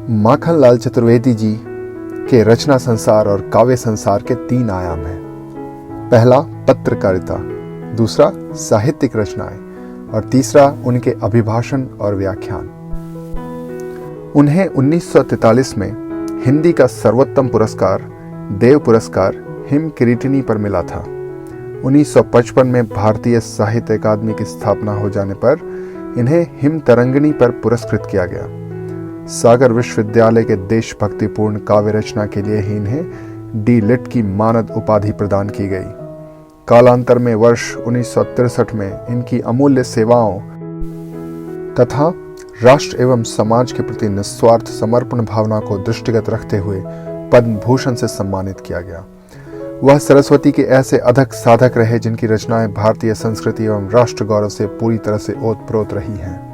माखनलाल चतुर्वेदी जी के रचना संसार और काव्य संसार के 3 आयाम हैं। पहला पत्रकारिता, दूसरा साहित्यिक रचनाएं और तीसरा उनके अभिभाषण और व्याख्यान। उन्हें 1943 में हिंदी का सर्वोत्तम पुरस्कार देव पुरस्कार हिम किरीटिनी पर मिला था। 1955 में भारतीय साहित्य अकादमी की स्थापना हो जाने पर इन्हें हिम तरंगिणी पर पुरस्कृत किया गया। सागर विश्वविद्यालय के देशभक्तिपूर्ण काव्य रचना के लिए ही इन्हें डी लिट की मानद उपाधि प्रदान की गई। कालांतर में वर्ष 1963 में इनकी अमूल्य सेवाओं तथा राष्ट्र एवं समाज के प्रति निस्वार्थ समर्पण भावना को दृष्टिगत रखते हुए पद्म भूषण से सम्मानित किया गया। वह सरस्वती के ऐसे अधक साधक रहे जिनकी रचनाएं भारतीय संस्कृति एवं राष्ट्र गौरव से पूरी तरह से ओतप्रोत रही हैं।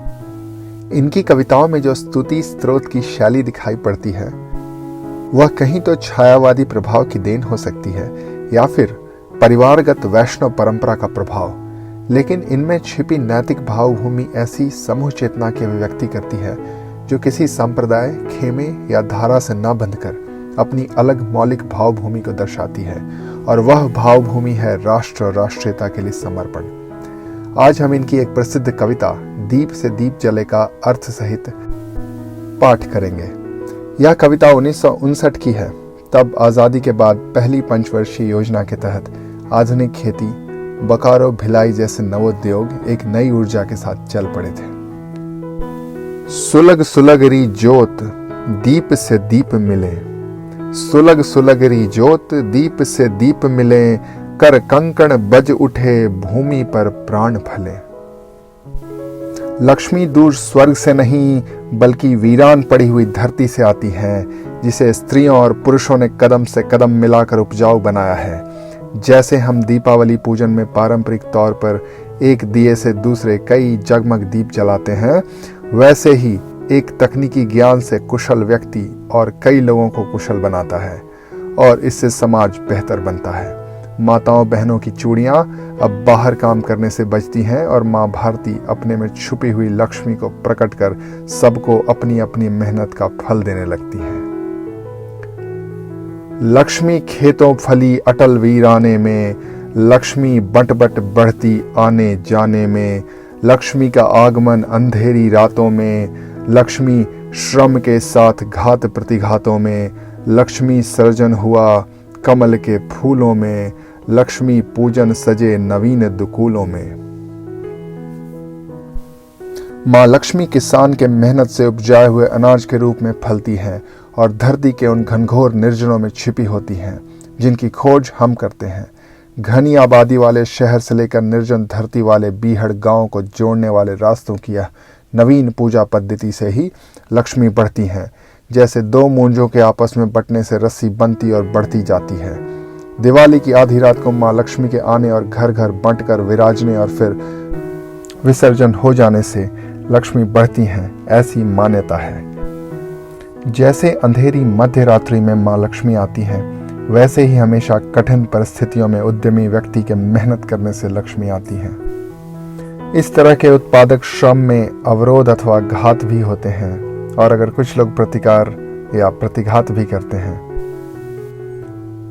इनकी कविताओं में जो स्तुति स्त्रोत की शैली दिखाई पड़ती है वह कहीं तो छायावादी प्रभाव की देन हो सकती है या फिर परिवारगत वैष्णव परंपरा का प्रभाव, लेकिन इनमें छिपी नैतिक भावभूमि ऐसी समूह चेतना की अभिव्यक्ति करती है जो किसी संप्रदाय, खेमे या धारा से न बंधकर अपनी अलग मौलिक भावभूमि को दर्शाती है, और वह भावभूमि है राष्ट्र और राष्ट्रीयता के लिए समर्पण। आज हम इनकी एक प्रसिद्ध कविता दीप से दीप जले का अर्थ सहित पाठ करेंगे। यह कविता 1959 की है। तब आजादी के बाद पहली पंचवर्षीय योजना के तहत आधुनिक खेती, बोकारो, भिलाई जैसे नवोद्योग एक नई ऊर्जा के साथ चल पड़े थे। सुलग सुलगरी जोत दीप से दीप मिले, सुलग सुलगरी जोत दीप से दीप मिले, कर कंकण बज उठे भूमि पर प्राण फले। लक्ष्मी दूर स्वर्ग से नहीं बल्कि वीरान पड़ी हुई धरती से आती है, जिसे स्त्रियों और पुरुषों ने कदम से कदम मिलाकर उपजाऊ बनाया है। जैसे हम दीपावली पूजन में पारंपरिक तौर पर एक दिए से दूसरे कई जगमग दीप जलाते हैं, वैसे ही एक तकनीकी ज्ञान से कुशल व्यक्ति और कई लोगों को कुशल बनाता है और इससे समाज बेहतर बनता है। माताओं बहनों की चूड़ियां अब बाहर काम करने से बचती हैं और मां भारती अपने में छुपी हुई लक्ष्मी को प्रकट कर सबको अपनी अपनी मेहनत का फल देने लगती हैं। लक्ष्मी खेतों फली अटल वीराने में, लक्ष्मी बट बट बढ़ती आने जाने में, लक्ष्मी का आगमन अंधेरी रातों में, लक्ष्मी श्रम के साथ घात प्रतिघातों में, लक्ष्मी सर्जन हुआ कमल के फूलों में, लक्ष्मी पूजन सजे नवीन दुकूलों में। मां लक्ष्मी किसान के मेहनत से उपजाए हुए अनाज के रूप में फलती हैं और धरती के उन घनघोर निर्जनों में छिपी होती हैं जिनकी खोज हम करते हैं। घनी आबादी वाले शहर से लेकर निर्जन धरती वाले बीहड़ गांव को जोड़ने वाले रास्तों की यह नवीन पूजा पद्धति से ही लक्ष्मी बढ़ती हैं। जैसे 2 मूंजों के आपस में बटने से रस्सी बनती और बढ़ती जाती है। दिवाली की आधी रात को मां लक्ष्मी के आने और घर घर बंटकर विराजने और फिर विसर्जन हो जाने से लक्ष्मी बढ़ती हैं, ऐसी मान्यता है। जैसे अंधेरी मध्य रात्रि में मां लक्ष्मी आती हैं, वैसे ही हमेशा कठिन परिस्थितियों में उद्यमी व्यक्ति के मेहनत करने से लक्ष्मी आती हैं। इस तरह के उत्पादक श्रम में अवरोध अथवा घात भी होते हैं और अगर कुछ लोग प्रतिकार या प्रतिघात भी करते हैं,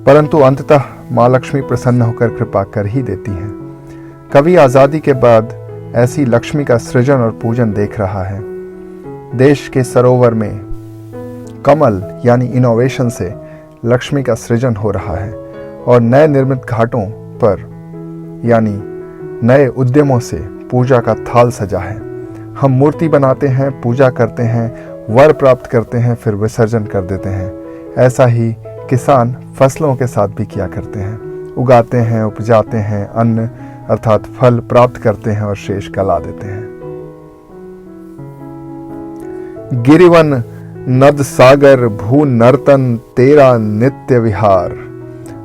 परंतु अंततः मां लक्ष्मी प्रसन्न होकर कृपा कर ही देती हैं। कवि आजादी के बाद ऐसी लक्ष्मी का सृजन और पूजन देख रहा है। देश के सरोवर में कमल यानी इनोवेशन से लक्ष्मी का सृजन हो रहा है और नए निर्मित घाटों पर यानी नए उद्यमों से पूजा का थाल सजा है। हम मूर्ति बनाते हैं, पूजा करते हैं, वर प्राप्त करते हैं, फिर विसर्जन कर देते हैं। ऐसा ही किसान फसलों के साथ भी किया करते हैं। उगाते हैं, उपजाते हैं, अन्न अर्थात फल प्राप्त करते हैं और शेष गला देते हैं। गिरिवन नद सागर भू नर्तन तेरा नित्य विहार,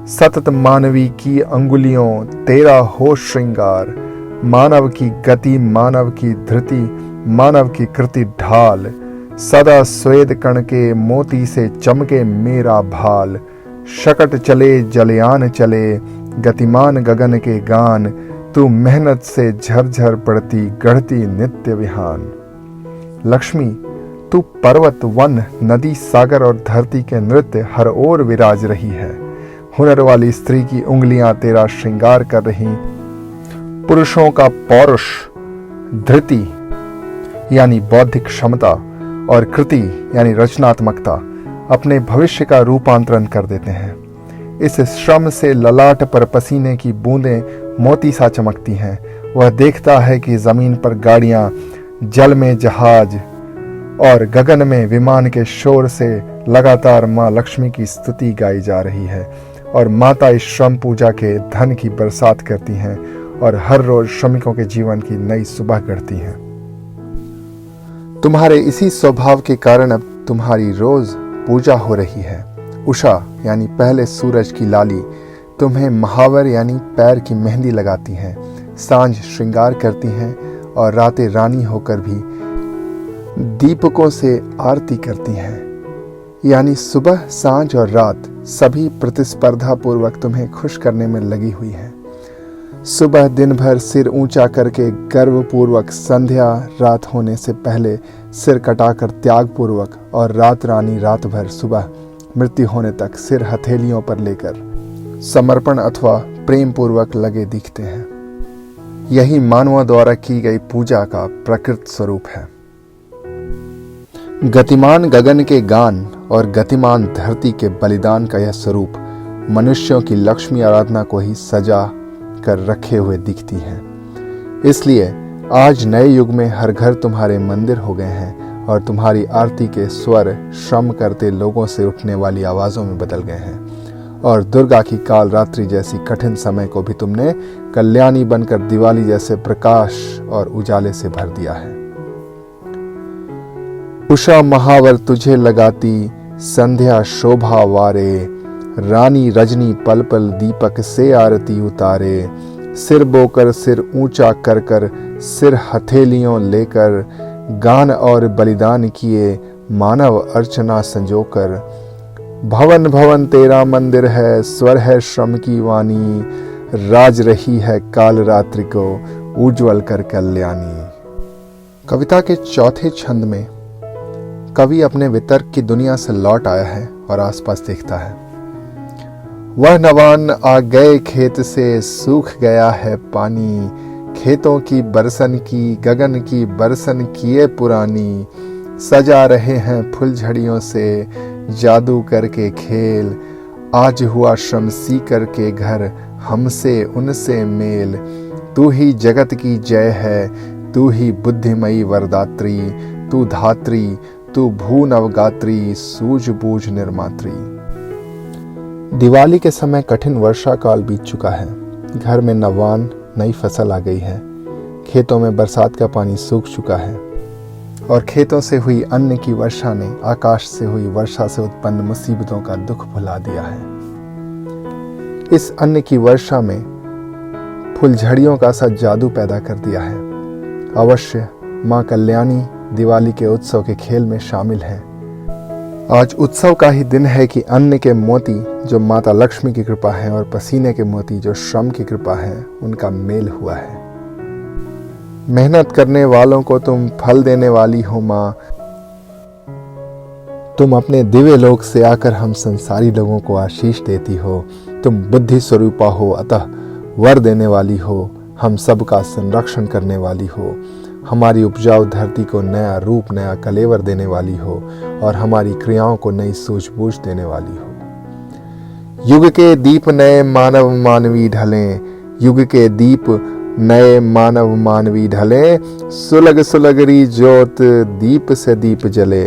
सतत मानवी की अंगुलियों तेरा हो श्रृंगार, मानव की गति मानव की धृति मानव की कृति ढाल, सदा स्वेद कण के मोती से चमके मेरा भाल, शकट चले जलयान चले गतिमान गगन के गान, तू मेहनत से झरझर पड़ती गढ़ती नित्य विहान। लक्ष्मी तू पर्वत, वन, नदी, सागर और धरती के नृत्य हर ओर विराज रही है। हुनर वाली स्त्री की उंगलियां तेरा श्रृंगार कर रही। पुरुषों का पौरुष, धृति यानी बौद्धिक क्षमता और कृति यानी रचनात्मकता अपने भविष्य का रूपांतरण कर देते हैं। इस श्रम से ललाट पर पसीने की बूंदें मोती सा चमकती हैं। वह देखता है कि जमीन पर गाड़ियां, जल में जहाज और गगन में विमान के शोर से लगातार माँ लक्ष्मी की स्तुति गाई जा रही है और माता इस श्रम पूजा के धन की बरसात करती हैं और हर रोज श्रमिकों के जीवन की नई सुबह गढ़ती हैं। तुम्हारे इसी स्वभाव के कारण अब तुम्हारी रोज पूजा हो रही है। उषा यानी पहले सूरज की लाली तुम्हें महावर यानी पैर की मेहंदी लगाती हैं, सांझ श्रृंगार करती हैं और रातें रानी होकर भी दीपकों से आरती करती हैं। यानी सुबह, सांझ और रात सभी प्रतिस्पर्धा पूर्वक तुम्हें खुश करने में लगी हुई हैं। सुबह दिन भर सिर ऊंचा करके गर्व पूर्वक संध्या रात होने से पहले सिर कटाकर त्याग पूर्वक और रात रानी रात भर सुबह मृत्यु होने तक सिर हथेलियों पर लेकर समर्पण अथवा प्रेम पूर्वक लगे दिखते हैं। यही मानवों द्वारा की गई पूजा का प्रकृत स्वरूप है। गतिमान गगन के गान और गतिमान धरती के बलिदान का यह स्वरूप मनुष्यों की लक्ष्मी आराधना को ही सजा कर रखे हुए दिखती है। इसलिए आज नए युग में हर घर तुम्हारे मंदिर हो गए हैं और तुम्हारी आरती के स्वर श्रम करते लोगों से उठने वाली आवाजों में बदल गए हैं और दुर्गा की काल रात्रि जैसी कठिन समय को भी तुमने कल्याणी बनकर दिवाली जैसे प्रकाश और उजाले से भर दिया है। उषा महावर तुझे लगाती, संध्या शोभा वारे, रानी रजनी पल पल दीपक से आरती उतारे, सिर बोकर सिर ऊंचा कर कर सिर हथेलियों लेकर गान और बलिदान किए मानव अर्चना संजोकर, भवन भवन तेरा मंदिर है, स्वर है श्रम की वाणी, राज रही है काल रात्रि को उज्जवल कर कल्याणी। कविता के चौथे छंद में कवि अपने वितर्क की दुनिया से लौट आया है और आसपास देखता है। वह नवान आ गए खेत से, सूख गया है पानी, खेतों की बरसन की गगन की बरसन किए पुरानी, सजा रहे हैं फुलझड़ियों से जादू करके खेल, आज हुआ श्रम सीकर के घर हमसे उनसे मेल, तू ही जगत की जय है, तू ही बुद्धिमयी वरदात्री, तू धात्री, तू भू नवगात्री, सूझबूझ निर्मात्री। दिवाली के समय कठिन वर्षा काल बीत चुका है। घर में नवान नई फसल आ गई है, खेतों में बरसात का पानी सूख चुका है और खेतों से हुई अन्न की वर्षा ने आकाश से हुई वर्षा से उत्पन्न मुसीबतों का दुख भुला दिया है। इस अन्न की वर्षा में फुलझड़ियों का सा जादू पैदा कर दिया है। अवश्य माँ कल्याणी दिवाली के उत्सव के खेल में शामिल है। आज उत्सव का ही दिन है कि अन्न के मोती जो माता लक्ष्मी की कृपा है और पसीने के मोती जो श्रम की कृपा है, उनका मेल हुआ है। मेहनत करने वालों को तुम फल देने वाली हो माँ, तुम अपने दिव्य लोक से आकर हम संसारी लोगों को आशीष देती हो। तुम बुद्धि स्वरूपा हो, अतः वर देने वाली हो, हम सबका संरक्षण करने वाली हो, हमारी उपजाऊ धरती को नया रूप नया कलेवर देने वाली हो और हमारी क्रियाओं को नई सूझबूझ देने वाली हो। युग के दीप नए मानव मानवी ढलें, युग के दीप नए मानव मानवी ढलें, सुलग सुलगरी ज्योत दीप से दीप जले।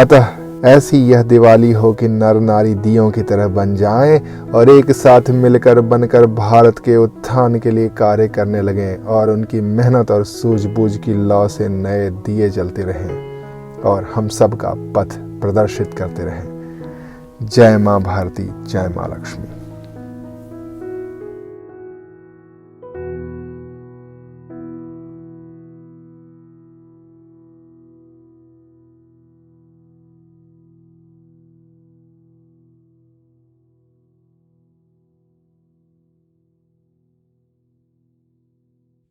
अतः ऐसी यह दिवाली हो कि नर नारी दियों की तरह बन जाएं और एक साथ मिलकर बनकर भारत के उत्थान के लिए कार्य करने लगें और उनकी मेहनत और सूझबूझ की लौ से नए दिए जलते रहें और हम सब का पथ प्रदर्शित करते रहें। जय माँ भारती, जय माँ लक्ष्मी।